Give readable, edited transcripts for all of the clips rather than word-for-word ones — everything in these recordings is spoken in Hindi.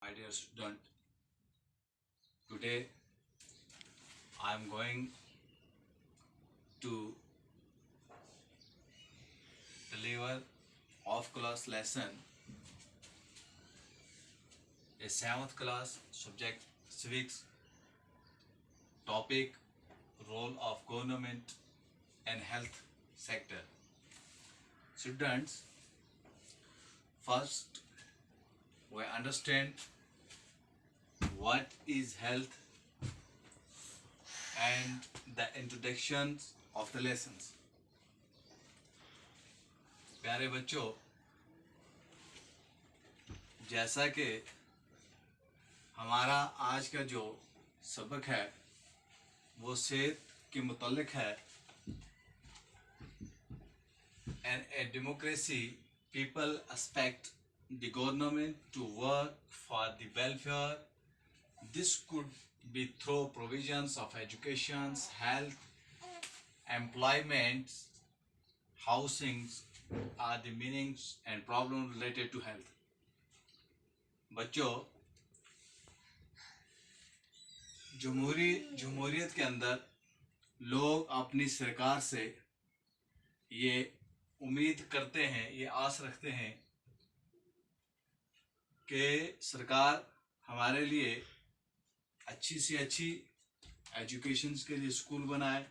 my dear student. Today I am going to deliver off-class lesson, a 7th class subject civics, topic role of government and health sector. Students, first we understand what is health and the introductions of the lessons. प्यारे बच्चों, जैसा कि हमारा आज का जो सबक है वो सेहत के मुतालिक है. And a democracy, people expect the government to work for the welfare. This could be through provisions of education, health, employment, housing are the meanings and problems related to health. बच्चों, जमहूरियत के अंदर लोग अपनी सरकार से ये उम्मीद करते हैं, ये आस रखते हैं कि सरकार हमारे लिए अच्छी से अच्छी एजुकेशन के लिए स्कूल बनाए,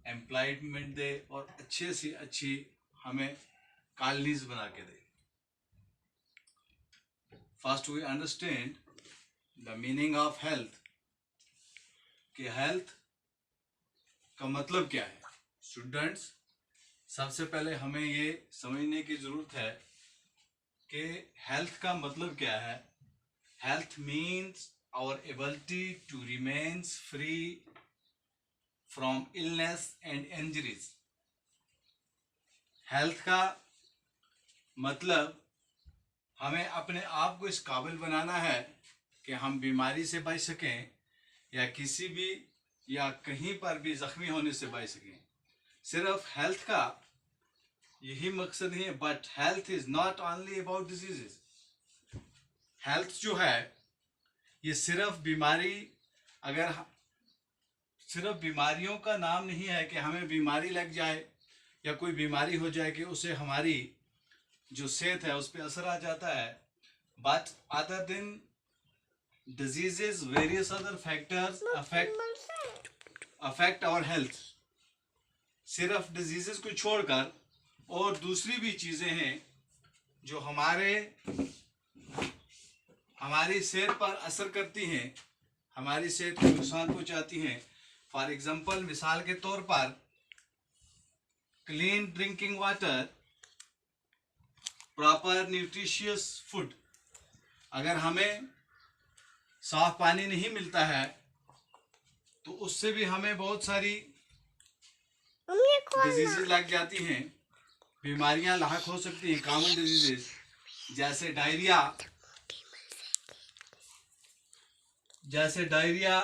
एम्प्लॉयमेंट दे और अच्छे से अच्छी हमें कॉलोनीज बना के दे. First we understand the meaning of health, कि हेल्थ का मतलब क्या है. स्टूडेंट्स, सबसे पहले हमें ये समझने की ज़रूरत है कि हेल्थ का मतलब क्या है. Health means our ability to remains free from illness and injuries. Health का मतलब हमें अपने आप को इस काबिल बनाना है कि हम बीमारी से बच सकें या किसी भी या कहीं पर भी ज़ख्मी होने से बच सकें. सिर्फ हेल्थ का यही मकसद नहीं है, but health is not only about diseases. Health जो है ये सिर्फ बीमारियों का नाम नहीं है कि हमें बीमारी लग जाए या कोई बीमारी हो जाए कि उससे हमारी जो सेहत है उस पर असर आ जाता है. But other than diseases, various other factors affect our health. सिर्फ डिजीजेस को छोड़कर और दूसरी भी चीज़ें हैं जो हमारी सेहत पर असर करती हैं, हमारी सेहत को नुकसान पहुंचाती हैं. फॉर एग्जांपल, मिसाल के तौर पर clean drinking water, proper nutritious food. अगर हमें साफ पानी नहीं मिलता है तो उससे भी हमें बहुत सारी डिजीजेस लग जाती हैं, बीमारियां लाक हो सकती हैं. कॉमन डिजीजेस जैसे डायरिया,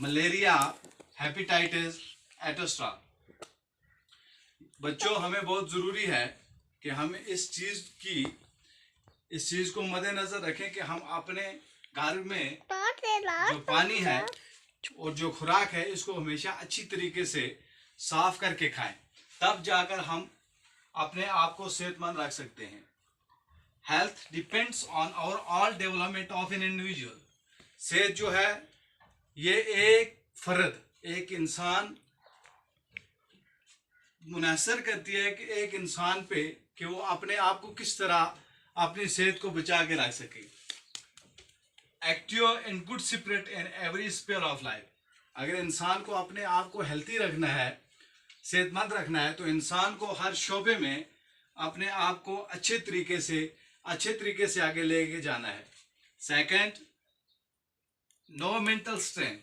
मलेरिया, हेपेटाइटिस, एटस्ट्रा. बच्चों, हमें बहुत ज़रूरी है कि हम इस चीज़ को मद्देनज़र रखें कि हम अपने घर में जो पानी है और जो खुराक है इसको हमेशा अच्छी तरीके से साफ करके खाएं, तब जाकर हम अपने आप को सेहतमंद रख सकते हैं. Health depends on our all development of an individual. सेहत जो है ये एक इंसान मुनहसर करती है कि एक इंसान पे कि वो अपने आप को किस तरह अपनी सेहत को बचा के रख सके. Active and good spirit in every sphere of life. अगर इंसान को अपने आप को हेल्थी रखना है, सेहतमंद रखना है, तो इंसान को हर शोबे में अपने आप को अच्छे तरीके से आगे लेके जाना है. Second, no mental strain.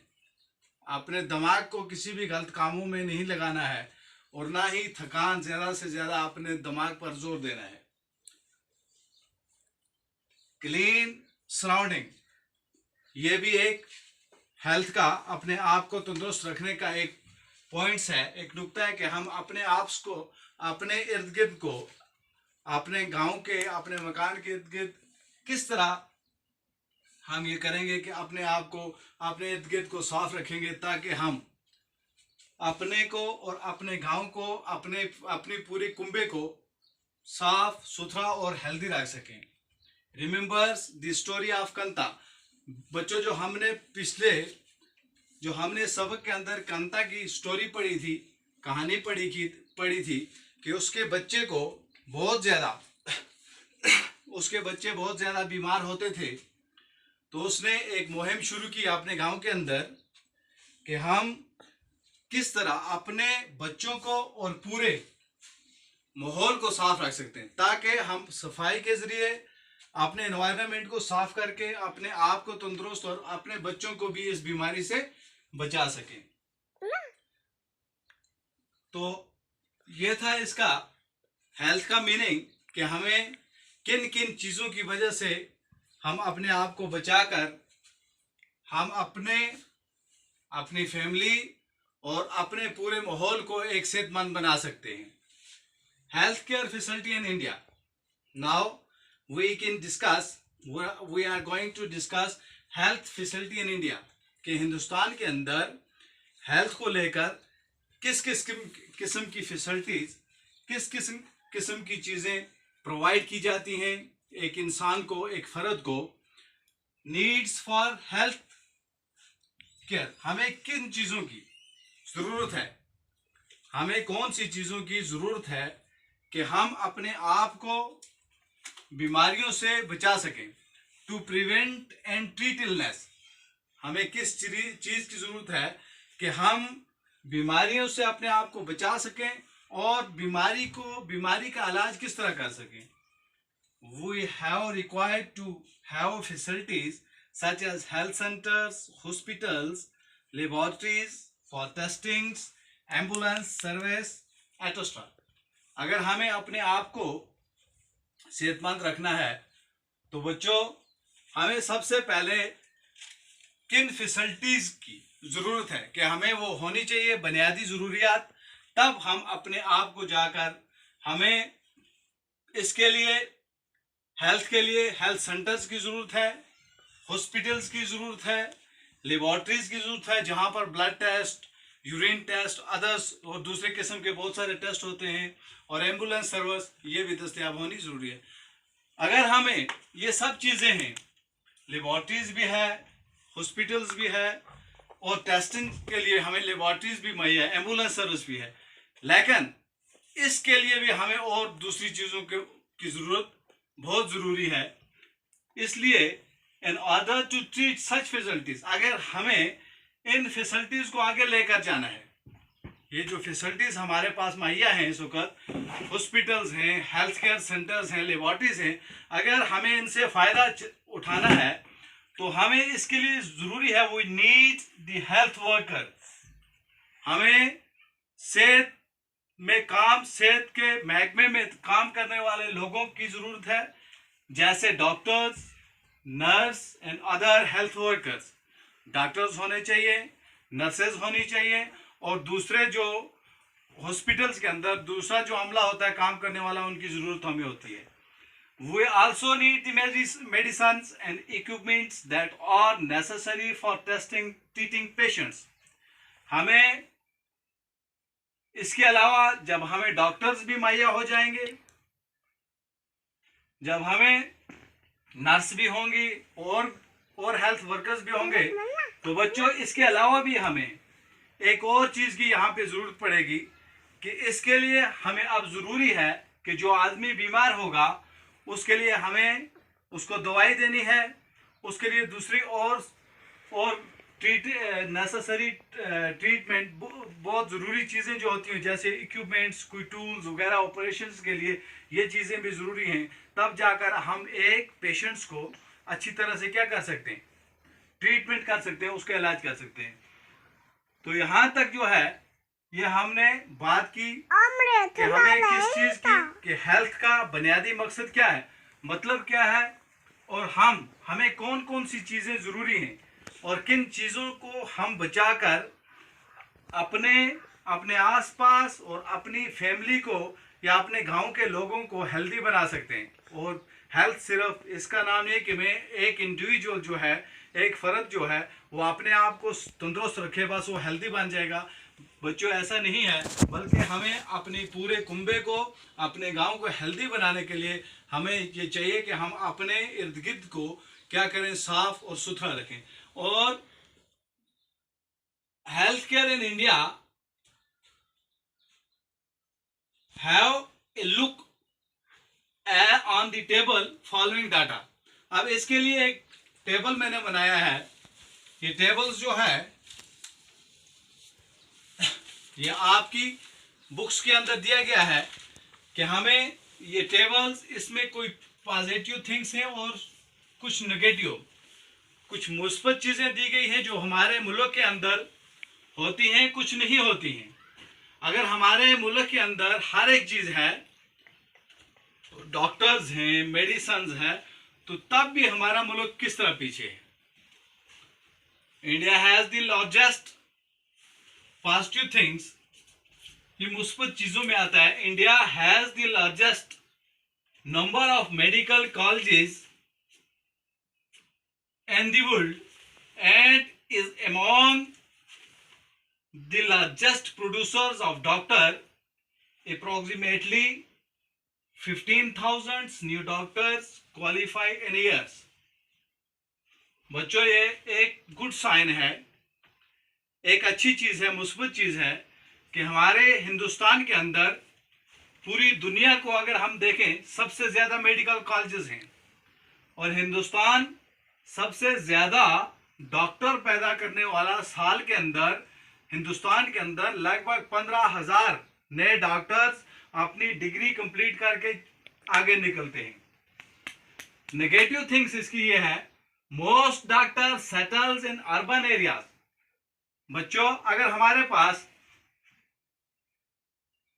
अपने दिमाग को किसी भी गलत कामों में नहीं लगाना है और ना ही थकान ज़्यादा से ज़्यादा अपने दिमाग पर जोर देना है. क्लीन सराउंडिंग, ये भी एक हेल्थ का अपने आप को तंदुरुस्त रखने का एक पॉइंट्स है, एक नुक्ता है कि हम अपने आप को, अपने इर्द गिर्द को, अपने गांव के, अपने मकान के इर्द गिर्द किस तरह हम ये करेंगे कि अपने आप को, अपने इर्द गिर्द को साफ रखेंगे, ताकि हम अपने को और अपने गांव को, अपनी पूरे कुंबे को साफ सुथरा और हेल्दी रख सकें। Remembers the story of Kanta. बच्चों, जो हमने सबक के अंदर कंता की स्टोरी पढ़ी थी, कहानी पढ़ी थी कि उसके बच्चे बहुत ज़्यादा बीमार होते थे। तो उसने एक मुहिम शुरू की अपने गांव के अंदर कि हम किस तरह अपने बच्चों को और पूरे माहौल को साफ रख सकते हैं, ताकि हम सफाई के ज़रिए अपने एनवायरनमेंट को साफ करके अपने आप को तंदुरुस्त और अपने बच्चों को भी इस बीमारी से बचा सकें। तो ये था इसका हेल्थ का मीनिंग, कि हमें किन किन चीज़ों की वजह से हम अपने आप को बचाकर हम अपनी फैमिली और अपने पूरे माहौल को एक सेहतमंद बना सकते हैं। Health care facility in India. Now we are going to discuss health facility in India, कि हिंदुस्तान के अंदर हेल्थ को लेकर किस किस्म की फैसिलिटीज, किस किस्म की चीज़ें प्रोवाइड की जाती हैं एक इंसान को, एक फ़र्द को। नीड्स फॉर हेल्थ केयर, हमें किन चीज़ों की ज़रूरत है, हमें कौन सी चीज़ों की ज़रूरत है कि हम अपने आप को बीमारियों से बचा सकें। To prevent and treat illness, हमें किस चीज़ की ज़रूरत है कि हम बीमारियों से अपने आप को बचा सकें और बीमारी का इलाज किस तरह कर सकें। We have required to have facilities such as health centres, hospitals, laboratories for testings, ambulance service etcetera. अगर हमें अपने आप को सेहतमंद रखना है तो बच्चों, हमें सबसे पहले किन फैसिलिटीज़ की ज़रूरत है कि हमें वो होनी चाहिए, बुनियादी ज़रूरियात। तब हम अपने आप को जाकर, हमें इसके लिए हेल्थ के लिए हेल्थ सेंटर्स की ज़रूरत है, हॉस्पिटल्स की ज़रूरत है, लेबॉर्ट्रीज़ की ज़रूरत है जहाँ पर blood test, urine test, others और दूसरे किस्म के बहुत सारे टेस्ट होते हैं, और एम्बुलेंस सर्विस ये भी दस्तयाब होनी ज़रूरी है। अगर हमें ये सब चीज़ें हैं, लेबॉर्ट्रीज़ भी है, हॉस्पिटल्स भी है, और टेस्टिंग के लिए हमें लेबॉर्ट्रीज़ भी मुहैया है, एम्बुलेंस सर्विस भी है, लेकिन इसके लिए भी हमें और दूसरी चीज़ों की ज़रूरत बहुत ज़रूरी है। इसलिए in order to treat such facilities, अगर हमें इन फैसिलिटीज़ को आगे लेकर जाना है, ये जो फैसिलिटीज़ हमारे पास मुहैया हैं इस वक्त, हॉस्पिटल्स हैं, हेल्थ केयर सेंटर्स हैं, लेबॉर्ट्रीज़ हैं, अगर हमें इनसे फ़ायदा उठाना है तो हमें इसके लिए ज़रूरी है, we need the health worker. हमें सेहत के महकमे में काम करने वाले लोगों की ज़रूरत है, जैसे doctors, nurse and other health workers. Doctors होने चाहिए, नर्सेज होनी चाहिए, और दूसरे जो हॉस्पिटल्स के अंदर दूसरा जो अमला होता है काम करने वाला, उनकी ज़रूरत हमें होती है। We also need the medicines and equipments that are necessary for testing treating patients. हमें इसके अलावा जब हमें डॉक्टर्स भी मुहैया हो जाएंगे, जब हमें नर्स भी होंगी और हेल्थ वर्कर्स भी होंगे, तो बच्चों इसके अलावा भी हमें एक और चीज़ की यहाँ पे ज़रूरत पड़ेगी कि इसके लिए हमें अब ज़रूरी है कि जो आदमी बीमार होगा उसके लिए हमें उसको दवाई देनी है, उसके लिए दूसरी और नेसेसरी ट्रीटमेंट, बहुत ज़रूरी चीज़ें जो होती हैं जैसे इक्विपमेंट्स, कोई टूल्स वगैरह ऑपरेशंस के लिए, ये चीज़ें भी ज़रूरी हैं। तब जाकर हम एक पेशेंट्स को अच्छी तरह से क्या कर सकते हैं, ट्रीटमेंट कर सकते हैं, उसका इलाज कर सकते हैं। तो यहाँ तक जो है ये हमने बात की कि हमें किस चीज़ की, हेल्थ का बुनियादी मकसद क्या है, मतलब क्या है, और हमें कौन कौन सी चीज़ें ज़रूरी हैं, और किन चीज़ों को हम बचाकर अपने आसपास और अपनी फैमिली को या अपने गांव के लोगों को हेल्दी बना सकते हैं और हेल्थ सिर्फ इसका नाम नहीं है कि मैं एक इंडिविजुअल जो है, एक फर्द जो है वो अपने आप को तंदुरुस्त रखे बस वो हेल्दी बन जाएगा। बच्चों ऐसा नहीं है, बल्कि हमें अपने पूरे कुंबे को, अपने गांव को हेल्दी बनाने के लिए हमें ये चाहिए कि हम अपने इर्द गिर्द को क्या करें, साफ और सुथरा रखें। और health care in India have a look on the table following data. अब इसके लिए एक टेबल मैंने बनाया है। ये टेबल्स जो है ये आपकी बुक्स के अंदर दिया गया है कि हमें ये टेबल्स, इसमें कोई पॉजिटिव थिंग्स हैं और कुछ नेगेटिव, कुछ मुस्बत चीज़ें दी गई हैं जो हमारे मुल्क के अंदर होती हैं, कुछ नहीं होती हैं। अगर हमारे मुल्क के अंदर हर एक चीज़ है, डॉक्टर्स हैं, मेडिसिन है, तो तब भी हमारा मुल्क किस तरह पीछे है। India has the largest positive things, ये मुस्बत चीज़ों में आता है। India has the largest number of medical colleges in the world and is among the largest producers of doctor. Approximately 15,000 new doctors qualify in years. बच्चों ये एक गुड साइन है, एक अच्छी चीज़ है, मुस्बत चीज़ है कि हमारे हिंदुस्तान के अंदर पूरी दुनिया को अगर हम देखें सबसे ज़्यादा मेडिकल कॉलेजेस हैं और हिंदुस्तान सबसे ज़्यादा डॉक्टर पैदा करने वाला। साल के अंदर हिंदुस्तान के अंदर लगभग 15,000 नए डॉक्टर्स अपनी डिग्री कंप्लीट करके आगे निकलते हैं। नेगेटिव थिंग्स इसकी ये है, most doctor settles in urban areas. बच्चों अगर हमारे पास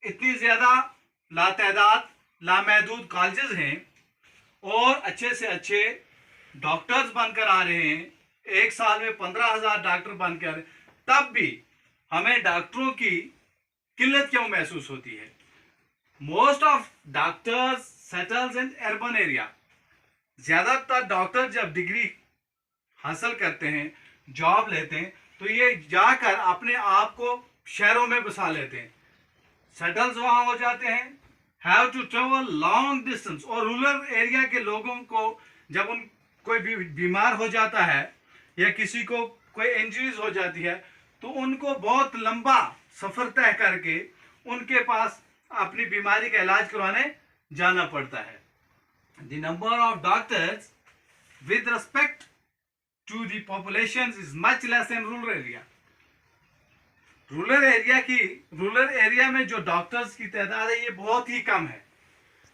इतनी ज़्यादा लातादाद लामहदूद कॉलेजेस हैं और अच्छे से अच्छे डॉक्टर्स बनकर आ रहे हैं, एक साल में 15,000 डॉक्टर बनकर आ रहे हैं, तब भी हमें डॉक्टरों की किल्लत क्यों महसूस होती है। Most of doctors settles in urban area. ज़्यादातर डॉक्टर जब डिग्री हासिल करते हैं, जॉब लेते हैं, तो ये जाकर अपने आप को शहरों में बसा लेते हैं, सेटल्स वहाँ हो जाते हैं। Have to travel long distance. और रूरल एरिया के लोगों को जब उन कोई भी बीमार हो जाता है या किसी को कोई इंजरीज हो जाती है तो उनको बहुत लंबा सफ़र तय करके उनके पास अपनी बीमारी का इलाज करवाने जाना पड़ता है। The number of doctors with respect to the population is much less in rural area. Rural area में जो डॉक्टर्स की तादाद है ये बहुत ही कम है,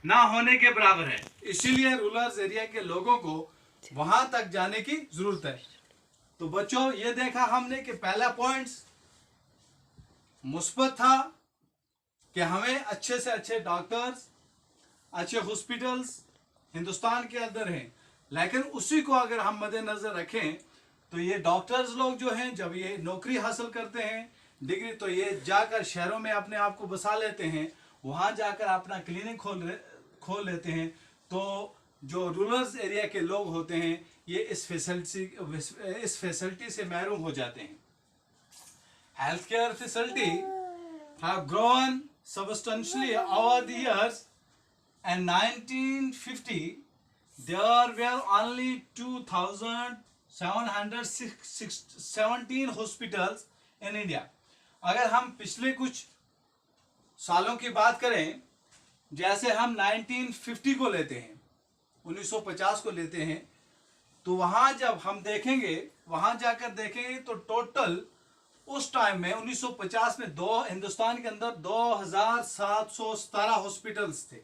ना होने के बराबर है। इसीलिए रूरल एरिया के लोगों को वहां तक जाने की जरूरत है। तो बच्चों ये देखा हमने कि पहला पॉइंट्स मुस्बत था कि हमें अच्छे से अच्छे डॉक्टर्स, अच्छे हॉस्पिटल्स हिंदुस्तान के अंदर हैं, लेकिन उसी को अगर हम मद्देनजर रखें तो ये डॉक्टर्स लोग जो हैं जब ये नौकरी हासिल करते हैं, डिग्री, तो ये जाकर शहरों में अपने आप को बसा लेते हैं, वहाँ जाकर अपना क्लिनिक खोल लेते हैं। तो जो रूरल एरिया के लोग होते हैं ये इस फैसिलिटी से महरूम हो जाते हैं। Health care facility have grown substantially over the years, and 1950 there were only 2,717 hospitals in India. अगर हम पिछले कुछ सालों की बात करें, जैसे हम 1950 को लेते हैं, 1950 को लेते हैं, तो वहाँ जब हम देखेंगे, वहाँ जाकर देखेंगे तो टोटल उस टाइम में 1950 में हिंदुस्तान के अंदर 2,717 हॉस्पिटल्स थे,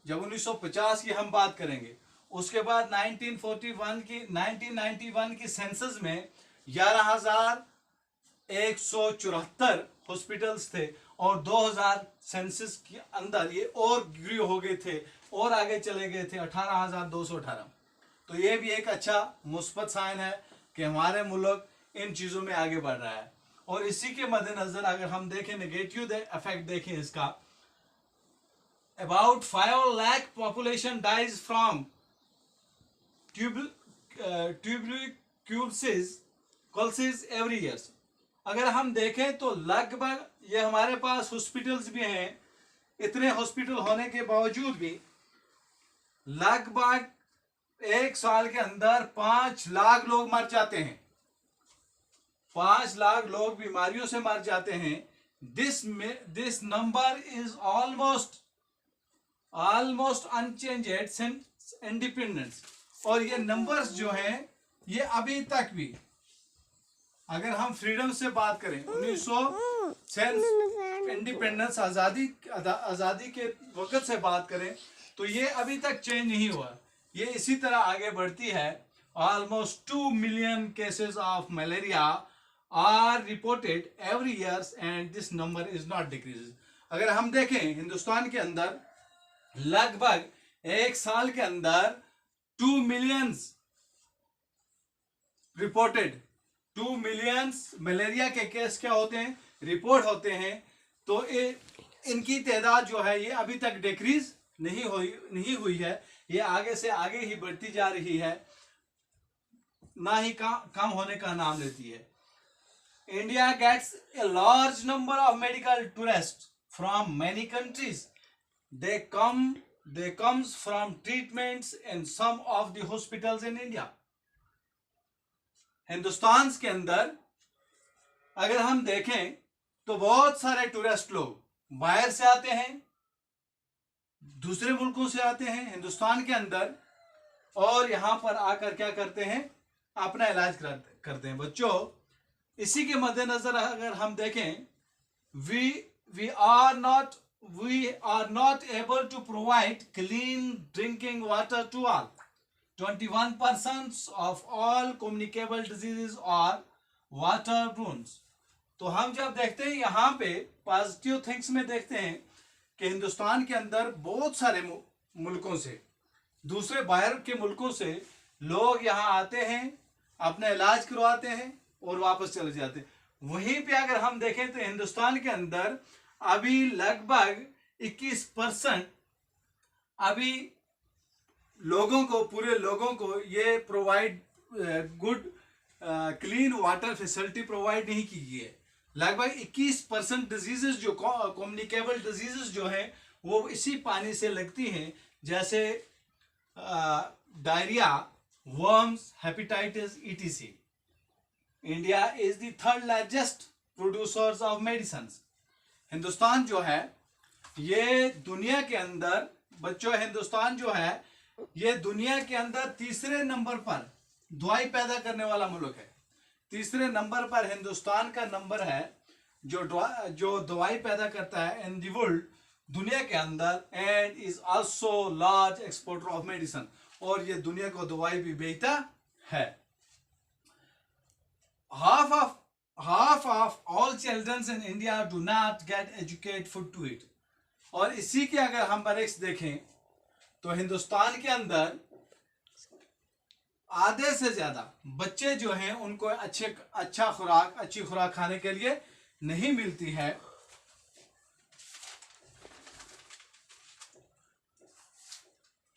जब 1950 की हम बात करेंगे। उसके बाद 1991 की सेंसस में 11,174 हॉस्पिटल्स थे और 2000 सेंसस के अंदर ये और ग्रो हो गए थे और आगे चले गए थे 18,218। तो ये भी एक अच्छा मुस्बत साइन है कि हमारे मुल्क इन चीज़ों में आगे बढ़ रहा है। और इसी के मद्देनज़र अगर हम देखें नेगेटिव इफेक्ट देखें इसका, about 5 lakh population dies from tuberculosis every year. अगर हम देखें तो लगभग, ये हमारे पास हॉस्पिटल्स भी हैं, इतने हॉस्पिटल होने के बावजूद भी लगभग एक साल के अंदर 5 लाख लोग मर जाते हैं. 5 लाख लोग बीमारियों से मर जाते हैं. This number is almost unchanged since independence. और ये नंबर्स जो हैं ये अभी तक भी, अगर हम फ्रीडम से बात करें 1900 इंडिपेंडेंस आज़ादी के वक्त से बात करें तो ये अभी तक चेंज नहीं हुआ. ये इसी तरह आगे बढ़ती है. Almost 2 million cases of malaria are reported every year and this number is not decrease. अगर हम देखें हिंदुस्तान के अंदर लगभग एक साल के अंदर 2 मिलियंस रिपोर्टेड, 2 मिलियंस मलेरिया के केस क्या होते हैं, रिपोर्ट होते हैं. तो इनकी तादाद जो है ये अभी तक डिक्रीज नहीं हुई है. ये आगे से आगे ही बढ़ती जा रही है, ना ही कम होने का नाम लेती है. India gets a large number of medical tourist from many countries. They comes from treatments in some of the hospitals in India. Hindustan के अंदर अगर हम देखें तो बहुत सारे टूरिस्ट लोग बाहर से आते हैं, दूसरे मुल्कों से आते हैं हिंदुस्तान के अंदर, और यहाँ पर आकर क्या करते हैं, अपना इलाज करते हैं. बच्चों, इसी के मद्देनजर अगर हम देखें, we are not able to provide clean drinking water to all. 21% of all communicable diseases are waterborne. तो हम जब देखते हैं यहाँ पे पॉजिटिव थिंग्स में देखते हैं कि हिंदुस्तान के अंदर बहुत सारे मुल्कों से, दूसरे बाहर के मुल्कों से लोग यहाँ आते हैं, अपना इलाज करवाते हैं और वापस चले जाते हैं. वहीं पे अगर हम देखें तो हिंदुस्तान के अंदर अभी लगभग 21% अभी लोगों को, पूरे लोगों को ये provide good clean water facility provide नहीं की गई है. लगभग 21% डिजीजेस जो कम्युनिकेबल डिजीजेस जो हैं वो इसी पानी से लगती हैं, जैसे diarrhoea, worms, hepatitis etc. India is the third largest producers of medicines. Hindustan जो है ये दुनिया के अंदर, बच्चों, हिंदुस्तान जो है ये दुनिया के अंदर तीसरे नंबर पर दवाई पैदा करने वाला मुल्क है. तीसरे नंबर पर हिंदुस्तान का नंबर है जो दवाई पैदा करता है इन द वर्ल्ड, दुनिया के अंदर, and is also large exporter of medicine. और ये दुनिया को दवाई भी बेचता है. half of all children in India do not get educated food to eat. और इसी के अगर हम बरेक्स देखें तो हिंदुस्तान के अंदर आधे से ज्यादा बच्चे जो हैं उनको अच्छी खुराक खाने के लिए नहीं मिलती है.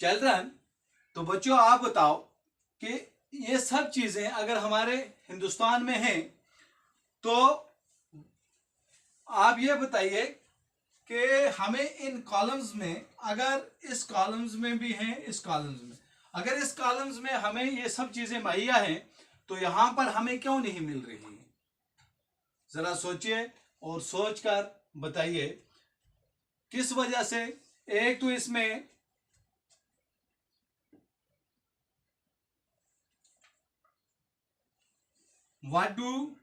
चिल्ड्रन, तो बच्चों आप बताओ कि ये सब चीजें अगर हमारे हिंदुस्तान में हैं तो आप ये बताइए कि हमें इन कॉलम्स में, अगर इस कॉलम्स में भी हैं, इस कॉलम्स में, अगर इस कॉलम्स में हमें ये सब चीजें मुहैया हैं तो यहां पर हमें क्यों नहीं मिल रही है? जरा सोचिए और सोचकर बताइए किस वजह से. एक तो इसमें what do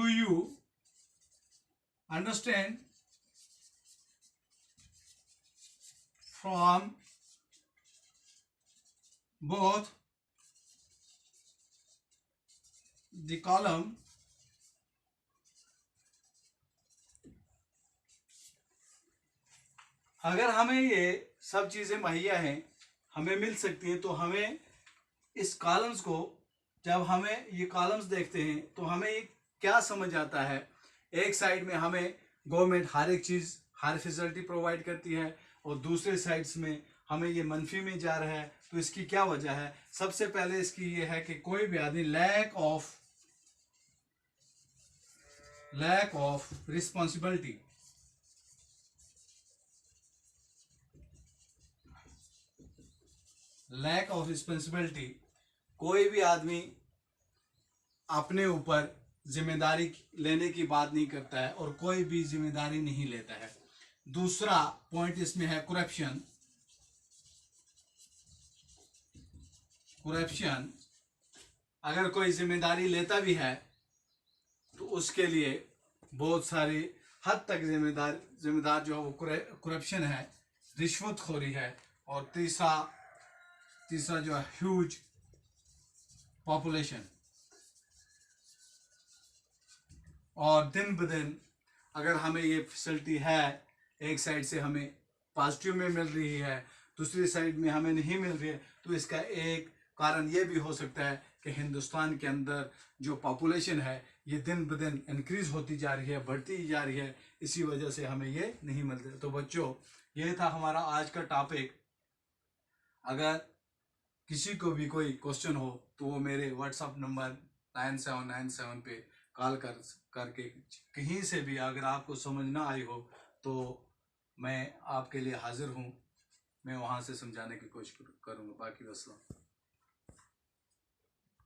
you understand from both the column अगर हमें ये सब चीजें मुहैया हैं, हमें मिल सकती हैं, तो हमें इस कॉलम्स को, जब हमें ये कॉलम्स देखते हैं तो हमें क्या समझ आता है? एक साइड में हमें गवर्नमेंट हर एक चीज़, हर फैसिलिटी प्रोवाइड करती है, और दूसरे साइड्स में हमें ये मनफी में जा रहा है। तो इसकी क्या वजह है? सबसे पहले इसकी ये है कि कोई भी आदमी lack of responsibility, lack of responsibility, कोई भी आदमी अपने ऊपर जिम्मेदारी लेने की बात नहीं करता है और कोई भी जिम्मेदारी नहीं लेता है। दूसरा पॉइंट इसमें है करप्शन। अगर कोई जिम्मेदारी लेता भी है तो उसके लिए बहुत सारी हद तक जिम्मेदार जो है वो करप्शन है, रिश्वतखोरी है। और तीसरा जो है ह्यूज पॉपुलेशन। और दिन ब दिन अगर हमें ये फैसिलिटी है, एक साइड से हमें पॉजिटिव में मिल रही है, दूसरी साइड में हमें नहीं मिल रही है, तो इसका एक कारण ये भी हो सकता है कि हिंदुस्तान के अंदर जो पॉपुलेशन है ये दिन ब दिन इंक्रीज होती जा रही है, बढ़ती जा रही है, इसी वजह से हमें ये नहीं मिलते। तो बच्चों, ये था हमारा आज का टॉपिक। अगर किसी को भी कोई क्वेश्चन हो तो वो मेरे व्हाट्सअप नंबर 9797 पे कॉल करके कहीं से भी अगर आपको समझ ना आई हो तो मैं आपके लिए हाजिर हूँ, मैं वहाँ से समझाने की कोशिश करूँगा। बाकी वस्सलाम।